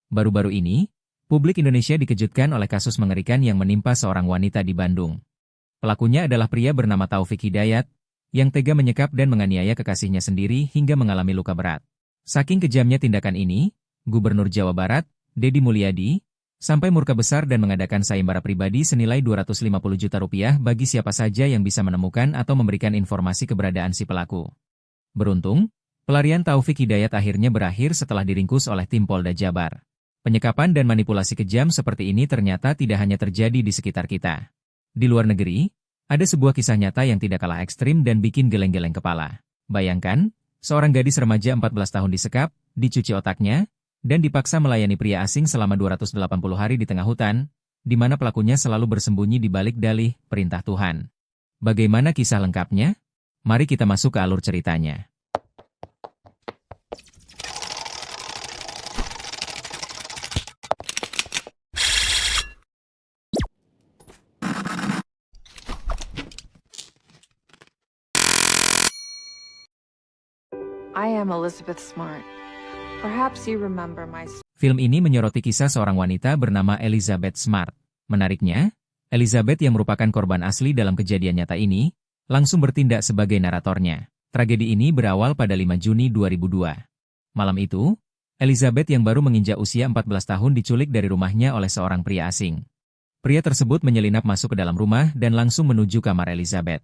Baru-baru ini, publik Indonesia dikejutkan oleh kasus mengerikan yang menimpa seorang wanita di Bandung. Pelakunya adalah pria bernama Taufik Hidayat, yang tega menyekap dan menganiaya kekasihnya sendiri hingga mengalami luka berat. Saking kejamnya tindakan ini, Gubernur Jawa Barat, Deddy Mulyadi, sampai murka besar dan mengadakan sayembara pribadi senilai Rp250 juta bagi siapa saja yang bisa menemukan atau memberikan informasi keberadaan si pelaku. Beruntung, pelarian Taufik Hidayat akhirnya berakhir setelah diringkus oleh tim Polda Jabar. Penyekapan dan manipulasi kejam seperti ini ternyata tidak hanya terjadi di sekitar kita. Di luar negeri, ada sebuah kisah nyata yang tidak kalah ekstrim dan bikin geleng-geleng kepala. Bayangkan, seorang gadis remaja 14 tahun disekap, dicuci otaknya, dan dipaksa melayani pria asing selama 280 hari di tengah hutan, di mana pelakunya selalu bersembunyi di balik dalih perintah Tuhan. Bagaimana kisah lengkapnya? Mari kita masuk ke alur ceritanya. I am Elizabeth Smart. Perhaps you remember my... Film ini menyoroti kisah seorang wanita bernama Elizabeth Smart. Menariknya, Elizabeth yang merupakan korban asli dalam kejadian nyata ini, langsung bertindak sebagai naratornya. Tragedi ini berawal pada 5 Juni 2002. Malam itu, Elizabeth yang baru menginjak usia 14 tahun diculik dari rumahnya oleh seorang pria asing. Pria tersebut menyelinap masuk ke dalam rumah dan langsung menuju kamar Elizabeth.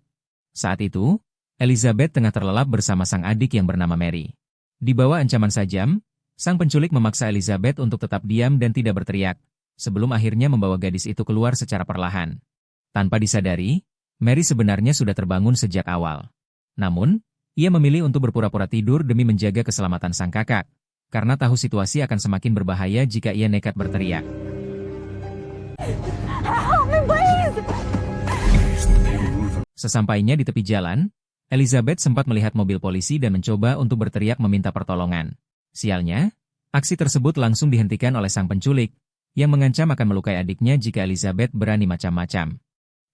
Saat itu, Elizabeth tengah terlelap bersama sang adik yang bernama Mary. Di bawah ancaman sajam, sang penculik memaksa Elizabeth untuk tetap diam dan tidak berteriak, sebelum akhirnya membawa gadis itu keluar secara perlahan. Tanpa disadari, Mary sebenarnya sudah terbangun sejak awal. Namun, ia memilih untuk berpura-pura tidur demi menjaga keselamatan sang kakak, karena tahu situasi akan semakin berbahaya jika ia nekat berteriak. Help me, please! Sesampainya di tepi jalan, Elizabeth sempat melihat mobil polisi dan mencoba untuk berteriak meminta pertolongan. Sialnya, aksi tersebut langsung dihentikan oleh sang penculik, yang mengancam akan melukai adiknya jika Elizabeth berani macam-macam.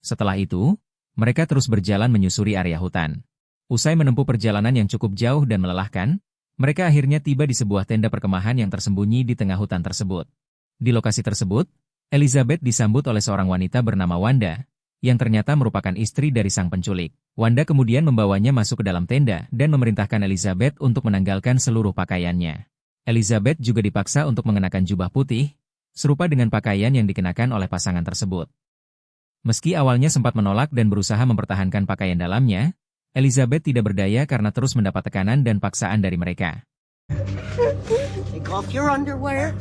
Setelah itu, mereka terus berjalan menyusuri area hutan. Usai menempuh perjalanan yang cukup jauh dan melelahkan, mereka akhirnya tiba di sebuah tenda perkemahan yang tersembunyi di tengah hutan tersebut. Di lokasi tersebut, Elizabeth disambut oleh seorang wanita bernama Wanda, yang ternyata merupakan istri dari sang penculik. Wanda kemudian membawanya masuk ke dalam tenda dan memerintahkan Elizabeth untuk menanggalkan seluruh pakaiannya. Elizabeth juga dipaksa untuk mengenakan jubah putih, serupa dengan pakaian yang dikenakan oleh pasangan tersebut. Meski awalnya sempat menolak dan berusaha mempertahankan pakaian dalamnya, Elizabeth tidak berdaya karena terus mendapat tekanan dan paksaan dari mereka. Take off your underwear.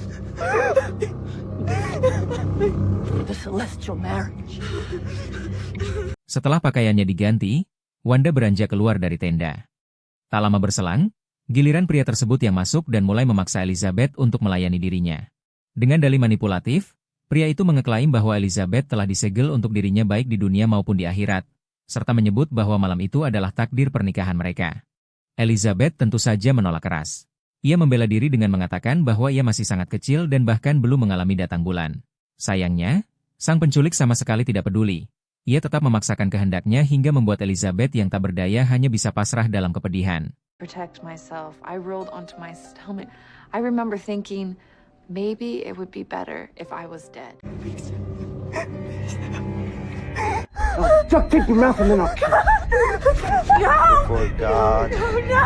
The celestial marriage. Setelah pakaiannya diganti, Wanda beranjak keluar dari tenda. Tak lama berselang, giliran pria tersebut yang masuk dan mulai memaksa Elizabeth untuk melayani dirinya. Dengan dalih manipulatif, pria itu mengeklaim bahwa Elizabeth telah disegel untuk dirinya baik di dunia maupun di akhirat, serta menyebut bahwa malam itu adalah takdir pernikahan mereka. Elizabeth tentu saja menolak keras. Ia membela diri dengan mengatakan bahwa ia masih sangat kecil dan bahkan belum mengalami datang bulan. Sayangnya, sang penculik sama sekali tidak peduli. Ia tetap memaksakan kehendaknya hingga membuat Elizabeth yang tak berdaya hanya bisa pasrah dalam kepedihan. Protect myself. I rolled onto my stomach. I remember thinking, maybe it would be better if I was dead. Chuck, keep your mouth and then I'll kill you. No! For God. No!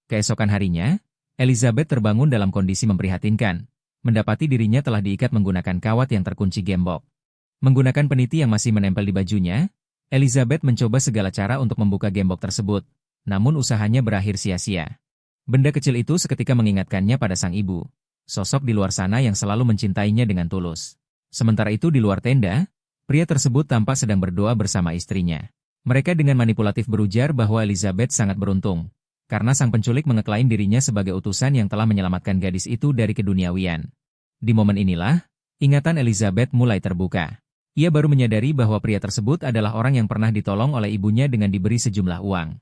Keesokan harinya, Elizabeth terbangun dalam kondisi memprihatinkan, mendapati dirinya telah diikat menggunakan kawat yang terkunci gembok. Menggunakan peniti yang masih menempel di bajunya, Elizabeth mencoba segala cara untuk membuka gembok tersebut, namun usahanya berakhir sia-sia. Benda kecil itu seketika mengingatkannya pada sang ibu, sosok di luar sana yang selalu mencintainya dengan tulus. Sementara itu di luar tenda, pria tersebut tampak sedang berdoa bersama istrinya. Mereka dengan manipulatif berujar bahwa Elizabeth sangat beruntung, karena sang penculik mengeklaim dirinya sebagai utusan yang telah menyelamatkan gadis itu dari keduniawian. Di momen inilah, ingatan Elizabeth mulai terbuka. Ia baru menyadari bahwa pria tersebut adalah orang yang pernah ditolong oleh ibunya dengan diberi sejumlah uang.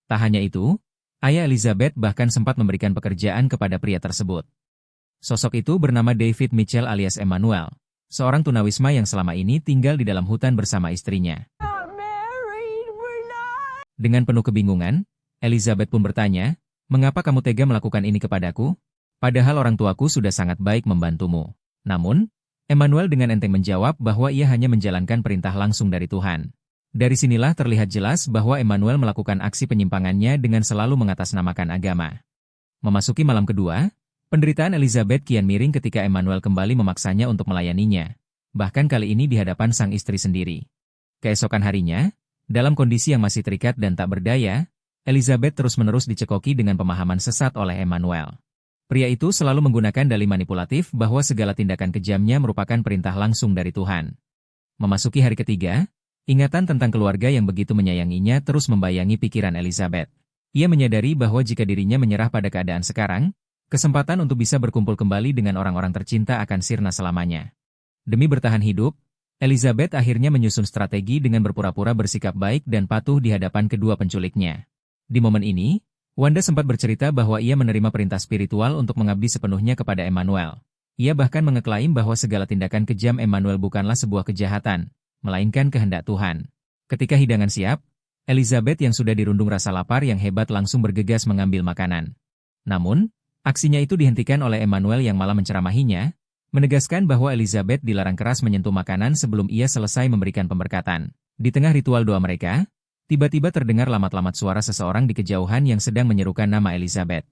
Tak hanya itu, ayah Elizabeth bahkan sempat memberikan pekerjaan kepada pria tersebut. Sosok itu bernama David Mitchell alias Emmanuel, seorang tunawisma yang selama ini tinggal di dalam hutan bersama istrinya. Dengan penuh kebingungan, Elizabeth pun bertanya, Mengapa kamu tega melakukan ini kepadaku? Padahal orang tuaku sudah sangat baik membantumu. Namun, Emmanuel dengan enteng menjawab bahwa ia hanya menjalankan perintah langsung dari Tuhan. Dari sinilah terlihat jelas bahwa Emmanuel melakukan aksi penyimpangannya dengan selalu mengatasnamakan agama. Memasuki malam kedua, penderitaan Elizabeth kian miring ketika Emmanuel kembali memaksanya untuk melayaninya. Bahkan kali ini di hadapan sang istri sendiri. Keesokan harinya, dalam kondisi yang masih terikat dan tak berdaya, Elizabeth terus-menerus dicekoki dengan pemahaman sesat oleh Emmanuel. Pria itu selalu menggunakan dalih manipulatif bahwa segala tindakan kejamnya merupakan perintah langsung dari Tuhan. Memasuki hari ketiga, ingatan tentang keluarga yang begitu menyayanginya terus membayangi pikiran Elizabeth. Ia menyadari bahwa jika dirinya menyerah pada keadaan sekarang, kesempatan untuk bisa berkumpul kembali dengan orang-orang tercinta akan sirna selamanya. Demi bertahan hidup, Elizabeth akhirnya menyusun strategi dengan berpura-pura bersikap baik dan patuh di hadapan kedua penculiknya. Di momen ini, Wanda sempat bercerita bahwa ia menerima perintah spiritual untuk mengabdi sepenuhnya kepada Emmanuel. Ia bahkan mengeklaim bahwa segala tindakan kejam Emmanuel bukanlah sebuah kejahatan, melainkan kehendak Tuhan. Ketika hidangan siap, Elizabeth yang sudah dirundung rasa lapar yang hebat langsung bergegas mengambil makanan. Namun, aksinya itu dihentikan oleh Emmanuel yang malah menceramahinya, menegaskan bahwa Elizabeth dilarang keras menyentuh makanan sebelum ia selesai memberikan pemberkatan. Di tengah ritual doa mereka, tiba-tiba terdengar lamat-lamat suara seseorang di kejauhan yang sedang menyerukan nama Elizabeth.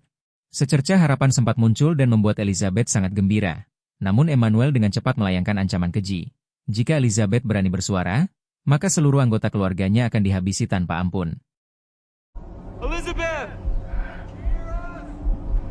Secercah harapan sempat muncul dan membuat Elizabeth sangat gembira. Namun Emmanuel dengan cepat melayangkan ancaman keji. Jika Elizabeth berani bersuara, maka seluruh anggota keluarganya akan dihabisi tanpa ampun. Elizabeth!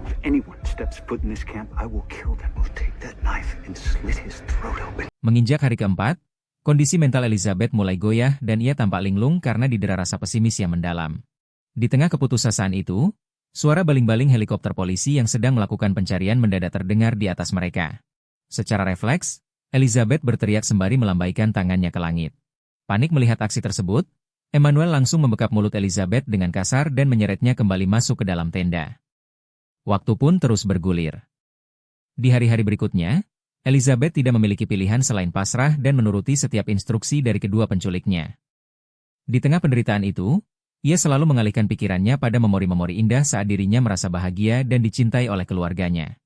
If anyone steps foot in this camp, I will kill them. We'll take that knife and slit his throat open. Menginjak hari keempat, kondisi mental Elizabeth mulai goyah dan ia tampak linglung karena didera rasa pesimis yang mendalam. Di tengah keputusasaan itu, suara baling-baling helikopter polisi yang sedang melakukan pencarian mendadak terdengar di atas mereka. Secara refleks, Elizabeth berteriak sembari melambaikan tangannya ke langit. Panik melihat aksi tersebut, Emmanuel langsung membekap mulut Elizabeth dengan kasar dan menyeretnya kembali masuk ke dalam tenda. Waktu pun terus bergulir. Di hari-hari berikutnya, Elizabeth tidak memiliki pilihan selain pasrah dan menuruti setiap instruksi dari kedua penculiknya. Di tengah penderitaan itu, ia selalu mengalihkan pikirannya pada memori-memori indah saat dirinya merasa bahagia dan dicintai oleh keluarganya.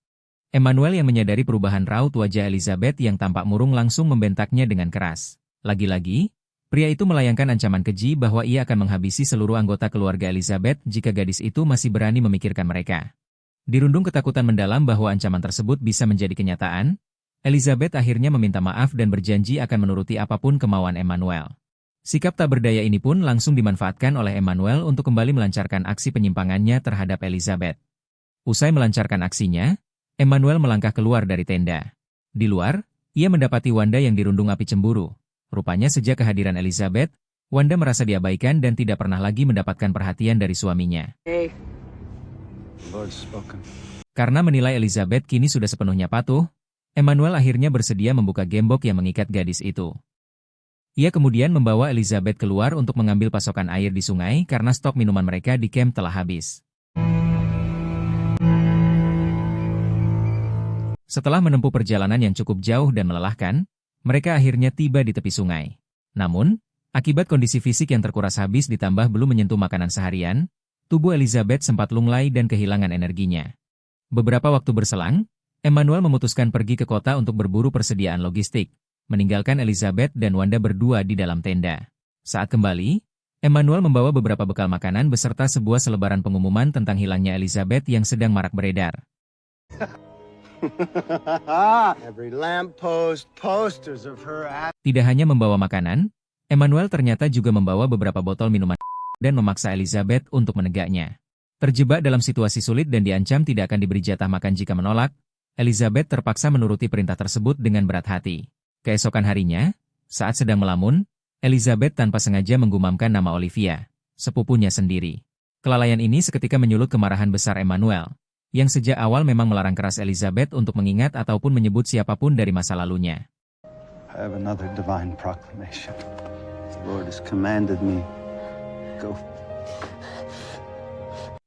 Emmanuel yang menyadari perubahan raut wajah Elizabeth yang tampak murung langsung membentaknya dengan keras. Lagi-lagi, pria itu melayangkan ancaman keji bahwa ia akan menghabisi seluruh anggota keluarga Elizabeth jika gadis itu masih berani memikirkan mereka. Dirundung ketakutan mendalam bahwa ancaman tersebut bisa menjadi kenyataan, Elizabeth akhirnya meminta maaf dan berjanji akan menuruti apapun kemauan Emmanuel. Sikap tak berdaya ini pun langsung dimanfaatkan oleh Emmanuel untuk kembali melancarkan aksi penyimpangannya terhadap Elizabeth. Usai melancarkan aksinya, Emmanuel melangkah keluar dari tenda. Di luar, ia mendapati Wanda yang dirundung api cemburu. Rupanya sejak kehadiran Elizabeth, Wanda merasa diabaikan dan tidak pernah lagi mendapatkan perhatian dari suaminya. Hey. The Lord's spoken. Karena menilai Elizabeth kini sudah sepenuhnya patuh, Emmanuel akhirnya bersedia membuka gembok yang mengikat gadis itu. Ia kemudian membawa Elizabeth keluar untuk mengambil pasokan air di sungai karena stok minuman mereka di camp telah habis. Setelah menempuh perjalanan yang cukup jauh dan melelahkan, mereka akhirnya tiba di tepi sungai. Namun, akibat kondisi fisik yang terkuras habis ditambah belum menyentuh makanan seharian, tubuh Elizabeth sempat lunglai dan kehilangan energinya. Beberapa waktu berselang, Emmanuel memutuskan pergi ke kota untuk berburu persediaan logistik, meninggalkan Elizabeth dan Wanda berdua di dalam tenda. Saat kembali, Emmanuel membawa beberapa bekal makanan beserta sebuah selebaran pengumuman tentang hilangnya Elizabeth yang sedang marak beredar. Every lamppost, posters of her ass. Tidak hanya membawa makanan, Emmanuel ternyata juga membawa beberapa botol minuman dan memaksa Elizabeth untuk menegaknya. Terjebak dalam situasi sulit dan diancam tidak akan diberi jatah makan jika menolak, Elizabeth terpaksa menuruti perintah tersebut dengan berat hati. Keesokan harinya, saat sedang melamun, Elizabeth tanpa sengaja menggumamkan nama Olivia, sepupunya sendiri. Kelalaian ini seketika menyulut kemarahan besar Emmanuel, yang sejak awal memang melarang keras Elizabeth untuk mengingat ataupun menyebut siapapun dari masa lalunya. I have another divine proclamation. The Lord has commanded me. Go.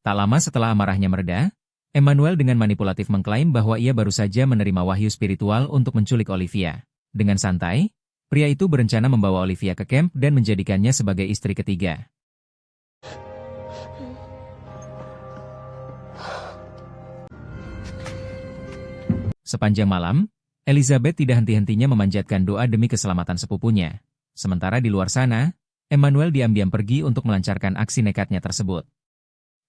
Tak lama setelah amarahnya mereda, Emmanuel dengan manipulatif mengklaim bahwa ia baru saja menerima wahyu spiritual untuk menculik Olivia. Dengan santai, pria itu berencana membawa Olivia ke camp dan menjadikannya sebagai istri ketiga. Sepanjang malam, Elizabeth tidak henti-hentinya memanjatkan doa demi keselamatan sepupunya. Sementara di luar sana, Emmanuel diam-diam pergi untuk melancarkan aksi nekatnya tersebut.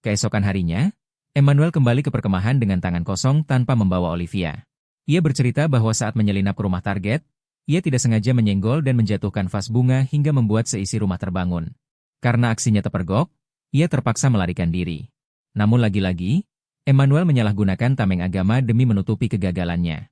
Keesokan harinya, Emmanuel kembali ke perkemahan dengan tangan kosong tanpa membawa Olivia. Ia bercerita bahwa saat menyelinap ke rumah target, ia tidak sengaja menyenggol dan menjatuhkan vas bunga hingga membuat seisi rumah terbangun. Karena aksinya terpergok, ia terpaksa melarikan diri. Namun lagi-lagi, Emmanuel menyalahgunakan tameng agama demi menutupi kegagalannya.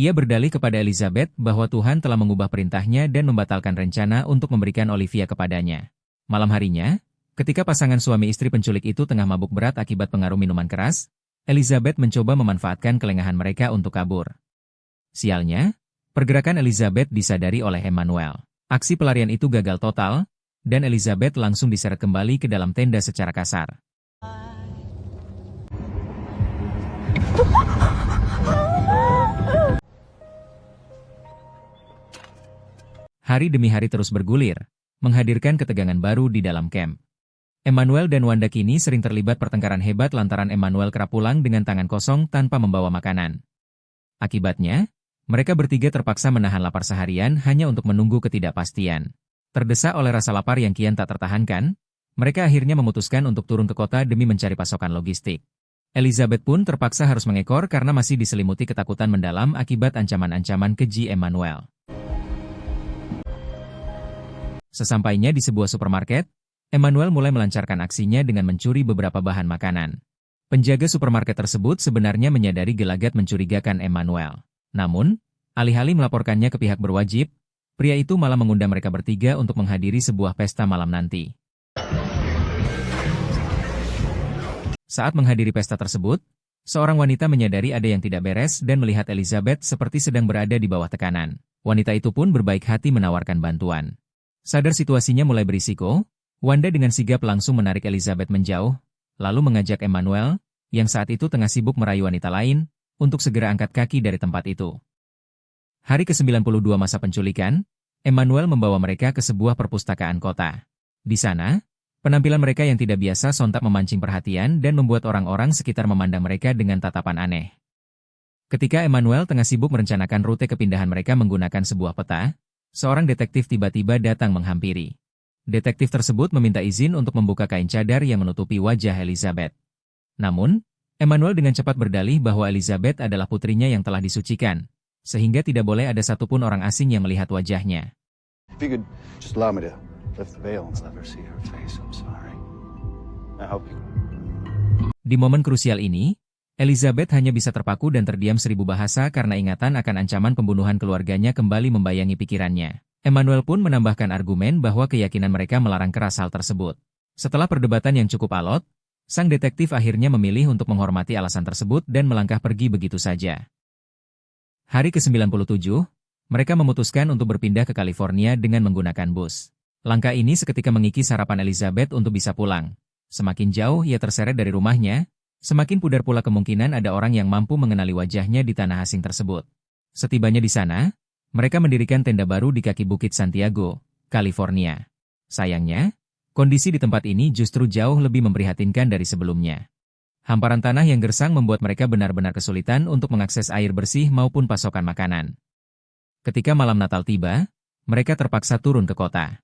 Ia berdalih kepada Elizabeth bahwa Tuhan telah mengubah perintahnya dan membatalkan rencana untuk memberikan Olivia kepadanya. Malam harinya, ketika pasangan suami istri penculik itu tengah mabuk berat akibat pengaruh minuman keras, Elizabeth mencoba memanfaatkan kelengahan mereka untuk kabur. Sialnya, pergerakan Elizabeth disadari oleh Emmanuel. Aksi pelarian itu gagal total, dan Elizabeth langsung diseret kembali ke dalam tenda secara kasar. Hari demi hari terus bergulir, menghadirkan ketegangan baru di dalam camp. Emmanuel dan Wanda kini sering terlibat pertengkaran hebat lantaran Emmanuel kerap pulang dengan tangan kosong tanpa membawa makanan. Akibatnya, mereka bertiga terpaksa menahan lapar seharian hanya untuk menunggu ketidakpastian. Terdesak oleh rasa lapar yang kian tak tertahankan, mereka akhirnya memutuskan untuk turun ke kota demi mencari pasokan logistik. Elizabeth pun terpaksa harus mengekor karena masih diselimuti ketakutan mendalam akibat ancaman-ancaman keji Emmanuel. Sesampainya di sebuah supermarket, Emmanuel mulai melancarkan aksinya dengan mencuri beberapa bahan makanan. Penjaga supermarket tersebut sebenarnya menyadari gelagat mencurigakan Emmanuel. Namun, alih-alih melaporkannya ke pihak berwajib, pria itu malah mengundang mereka bertiga untuk menghadiri sebuah pesta malam nanti. Saat menghadiri pesta tersebut, seorang wanita menyadari ada yang tidak beres dan melihat Elizabeth seperti sedang berada di bawah tekanan. Wanita itu pun berbaik hati menawarkan bantuan. Sadar situasinya mulai berisiko, Wanda dengan sigap langsung menarik Elizabeth menjauh, lalu mengajak Emmanuel, yang saat itu tengah sibuk merayu wanita lain, untuk segera angkat kaki dari tempat itu. Hari ke-92 masa penculikan, Emmanuel membawa mereka ke sebuah perpustakaan kota. Di sana, penampilan mereka yang tidak biasa sontak memancing perhatian dan membuat orang-orang sekitar memandang mereka dengan tatapan aneh. Ketika Emmanuel tengah sibuk merencanakan rute kepindahan mereka menggunakan sebuah peta, seorang detektif tiba-tiba datang menghampiri. Detektif tersebut meminta izin untuk membuka kain cadar yang menutupi wajah Elizabeth. Namun, Emmanuel dengan cepat berdalih bahwa Elizabeth adalah putrinya yang telah disucikan, sehingga tidak boleh ada satupun orang asing yang melihat wajahnya. If you could just allow me to lift the veil and let her see her face, I'm sorry. I hope you... Di momen krusial ini, Elizabeth hanya bisa terpaku dan terdiam seribu bahasa karena ingatan akan ancaman pembunuhan keluarganya kembali membayangi pikirannya. Emmanuel pun menambahkan argumen bahwa keyakinan mereka melarang keras hal tersebut. Setelah perdebatan yang cukup alot, sang detektif akhirnya memilih untuk menghormati alasan tersebut dan melangkah pergi begitu saja. Hari ke-97, mereka memutuskan untuk berpindah ke California dengan menggunakan bus. Langkah ini seketika mengikis harapan Elizabeth untuk bisa pulang. Semakin jauh ia terseret dari rumahnya, semakin pudar pula kemungkinan ada orang yang mampu mengenali wajahnya di tanah asing tersebut. Setibanya di sana, mereka mendirikan tenda baru di kaki Bukit Santiago, California. Sayangnya, kondisi di tempat ini justru jauh lebih memprihatinkan dari sebelumnya. Hamparan tanah yang gersang membuat mereka benar-benar kesulitan untuk mengakses air bersih maupun pasokan makanan. Ketika malam Natal tiba, mereka terpaksa turun ke kota.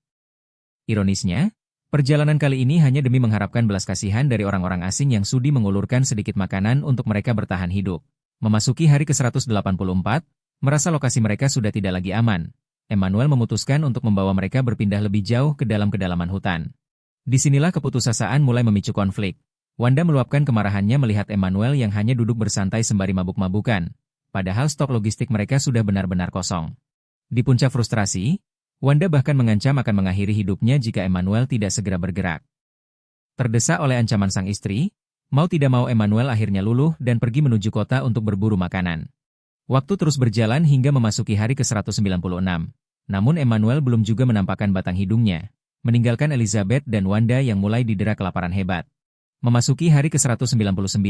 Ironisnya, perjalanan kali ini hanya demi mengharapkan belas kasihan dari orang-orang asing yang sudi mengulurkan sedikit makanan untuk mereka bertahan hidup. Memasuki hari ke-184, merasa lokasi mereka sudah tidak lagi aman. Emmanuel memutuskan untuk membawa mereka berpindah lebih jauh ke dalam kedalaman hutan. Disinilah keputusasaan mulai memicu konflik. Wanda meluapkan kemarahannya melihat Emmanuel yang hanya duduk bersantai sembari mabuk-mabukan, padahal stok logistik mereka sudah benar-benar kosong. Di puncak frustrasi, Wanda bahkan mengancam akan mengakhiri hidupnya jika Emmanuel tidak segera bergerak. Terdesak oleh ancaman sang istri, mau tidak mau Emmanuel akhirnya luluh dan pergi menuju kota untuk berburu makanan. Waktu terus berjalan hingga memasuki hari ke-196. Namun Emmanuel belum juga menampakkan batang hidungnya, meninggalkan Elizabeth dan Wanda yang mulai didera kelaparan hebat. Memasuki hari ke-199,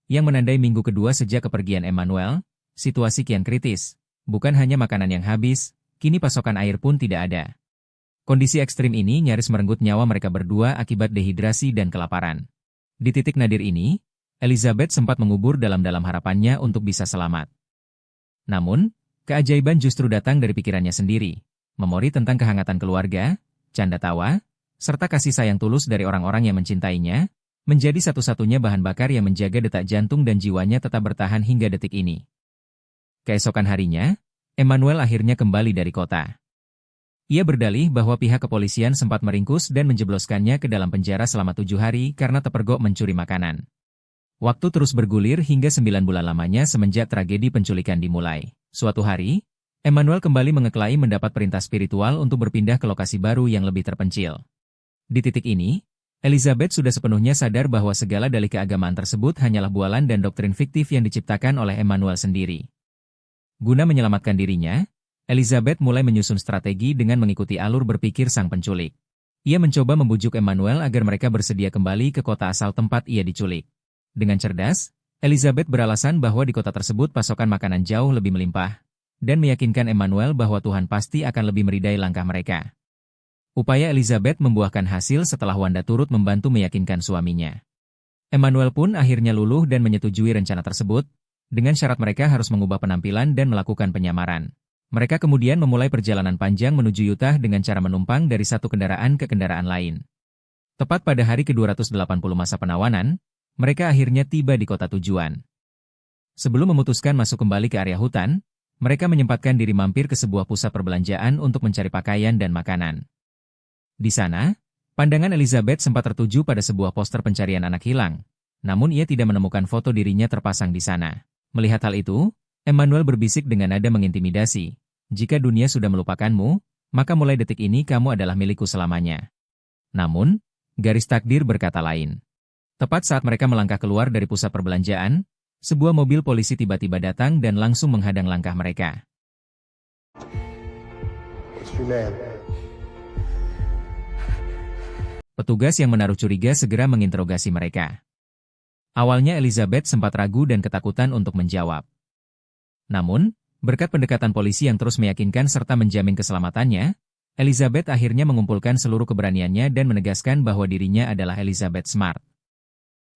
yang menandai minggu kedua sejak kepergian Emmanuel, situasi kian kritis. Bukan hanya makanan yang habis, kini pasokan air pun tidak ada. Kondisi ekstrim ini nyaris merenggut nyawa mereka berdua akibat dehidrasi dan kelaparan. Di titik nadir ini, Elizabeth sempat mengubur dalam-dalam harapannya untuk bisa selamat. Namun, keajaiban justru datang dari pikirannya sendiri. Memori tentang kehangatan keluarga, canda tawa, serta kasih sayang tulus dari orang-orang yang mencintainya, menjadi satu-satunya bahan bakar yang menjaga detak jantung dan jiwanya tetap bertahan hingga detik ini. Keesokan harinya, Emmanuel akhirnya kembali dari kota. Ia berdalih bahwa pihak kepolisian sempat meringkus dan menjebloskannya ke dalam penjara selama 7 hari karena terpergok mencuri makanan. Waktu terus bergulir hingga 9 bulan lamanya semenjak tragedi penculikan dimulai. Suatu hari, Emmanuel kembali mengeklaim mendapat perintah spiritual untuk berpindah ke lokasi baru yang lebih terpencil. Di titik ini, Elizabeth sudah sepenuhnya sadar bahwa segala dalih keagamaan tersebut hanyalah bualan dan doktrin fiktif yang diciptakan oleh Emmanuel sendiri. Guna menyelamatkan dirinya, Elizabeth mulai menyusun strategi dengan mengikuti alur berpikir sang penculik. Ia mencoba membujuk Emmanuel agar mereka bersedia kembali ke kota asal tempat ia diculik. Dengan cerdas, Elizabeth beralasan bahwa di kota tersebut pasokan makanan jauh lebih melimpah, dan meyakinkan Emmanuel bahwa Tuhan pasti akan lebih meridai langkah mereka. Upaya Elizabeth membuahkan hasil setelah Wanda turut membantu meyakinkan suaminya. Emmanuel pun akhirnya luluh dan menyetujui rencana tersebut, dengan syarat mereka harus mengubah penampilan dan melakukan penyamaran. Mereka kemudian memulai perjalanan panjang menuju Utah dengan cara menumpang dari satu kendaraan ke kendaraan lain. Tepat pada hari ke-280 masa penawanan, mereka akhirnya tiba di kota tujuan. Sebelum memutuskan masuk kembali ke area hutan, mereka menyempatkan diri mampir ke sebuah pusat perbelanjaan untuk mencari pakaian dan makanan. Di sana, pandangan Elizabeth sempat tertuju pada sebuah poster pencarian anak hilang, namun ia tidak menemukan foto dirinya terpasang di sana. Melihat hal itu, Emmanuel berbisik dengan nada mengintimidasi, "Jika dunia sudah melupakanmu, maka mulai detik ini kamu adalah milikku selamanya." Namun, garis takdir berkata lain. Tepat saat mereka melangkah keluar dari pusat perbelanjaan, sebuah mobil polisi tiba-tiba datang dan langsung menghadang langkah mereka. What's your name? Petugas yang menaruh curiga segera menginterogasi mereka. Awalnya Elizabeth sempat ragu dan ketakutan untuk menjawab. Namun, berkat pendekatan polisi yang terus meyakinkan serta menjamin keselamatannya, Elizabeth akhirnya mengumpulkan seluruh keberaniannya dan menegaskan bahwa dirinya adalah Elizabeth Smart.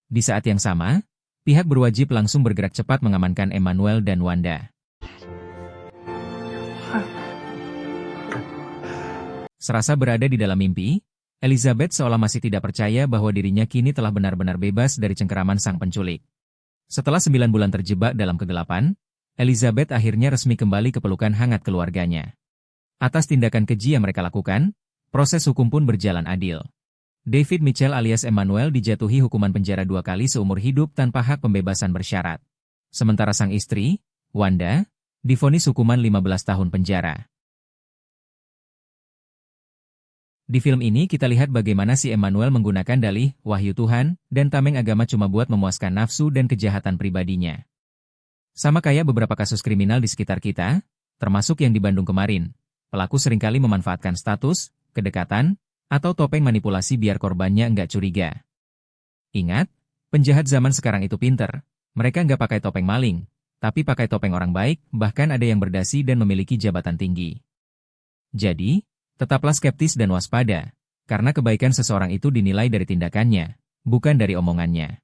Di saat yang sama, pihak berwajib langsung bergerak cepat mengamankan Emmanuel dan Wanda. Serasa berada di dalam mimpi, Elizabeth seolah masih tidak percaya bahwa dirinya kini telah benar-benar bebas dari cengkeraman sang penculik. Setelah 9 bulan terjebak dalam kegelapan, Elizabeth akhirnya resmi kembali ke pelukan hangat keluarganya. Atas tindakan keji yang mereka lakukan, proses hukum pun berjalan adil. David Mitchell alias Emmanuel dijatuhi hukuman penjara 2 kali seumur hidup tanpa hak pembebasan bersyarat. Sementara sang istri, Wanda, divonis hukuman 15 tahun penjara. Di film ini kita lihat bagaimana si Emmanuel menggunakan dalih, wahyu Tuhan, dan tameng agama cuma buat memuaskan nafsu dan kejahatan pribadinya. Sama kayak beberapa kasus kriminal di sekitar kita, termasuk yang di Bandung kemarin, pelaku seringkali memanfaatkan status, kedekatan, atau topeng manipulasi biar korbannya nggak curiga. Ingat, penjahat zaman sekarang itu pinter, mereka nggak pakai topeng maling, tapi pakai topeng orang baik, bahkan ada yang berdasi dan memiliki jabatan tinggi. Jadi, tetaplah skeptis dan waspada, karena kebaikan seseorang itu dinilai dari tindakannya, bukan dari omongannya.